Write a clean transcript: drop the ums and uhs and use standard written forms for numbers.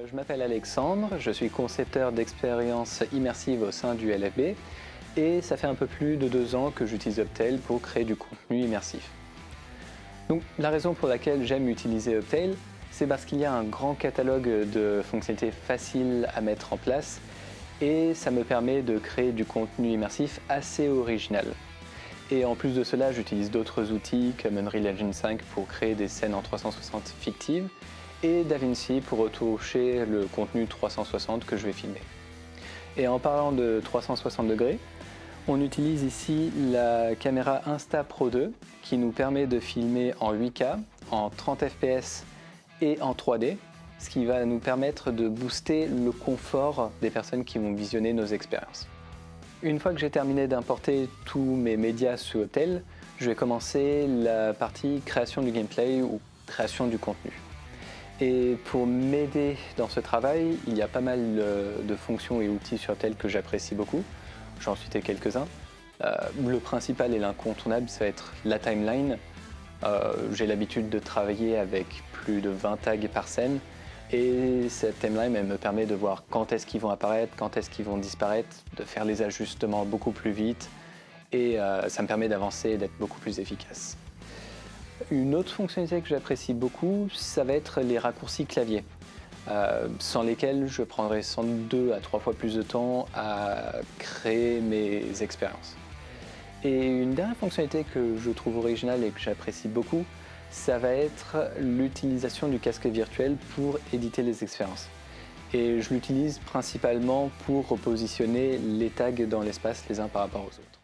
Je m'appelle Alexandre, je suis concepteur d'expériences immersives au sein du LFB et ça fait un peu plus de 2 ans que j'utilise Optail pour créer du contenu immersif. Donc, la raison pour laquelle j'aime utiliser Optail, c'est parce qu'il y a un grand catalogue de fonctionnalités faciles à mettre en place et ça me permet de créer du contenu immersif assez original. Et en plus de cela, j'utilise d'autres outils comme Unreal Engine 5 pour créer des scènes en 360 fictives et DaVinci pour retoucher le contenu 360 que je vais filmer. Et en parlant de 360 degrés, on utilise ici la caméra Insta-Pro 2 qui nous permet de filmer en 8K, en 30 fps et en 3D, ce qui va nous permettre de booster le confort des personnes qui vont visionner nos expériences. Une fois que j'ai terminé d'importer tous mes médias sur Optail, je vais commencer la partie création du gameplay ou création du contenu. Et pour m'aider dans ce travail, il y a pas mal de fonctions et outils sur Optail que j'apprécie beaucoup. J'en citais quelques-uns. Le principal et l'incontournable, ça va être la timeline. J'ai l'habitude de travailler avec plus de 20 tags par scène. Et cette timeline, elle me permet de voir quand est-ce qu'ils vont apparaître, quand est-ce qu'ils vont disparaître, de faire les ajustements beaucoup plus vite. Et ça me permet d'avancer et d'être beaucoup plus efficace. Une autre fonctionnalité que j'apprécie beaucoup, ça va être les raccourcis clavier, sans lesquels je prendrais sans doute 2 à 3 fois plus de temps à créer mes expériences. Et une dernière fonctionnalité que je trouve originale et que j'apprécie beaucoup, ça va être l'utilisation du casque virtuel pour éditer les expériences. Et je l'utilise principalement pour repositionner les tags dans l'espace les uns par rapport aux autres.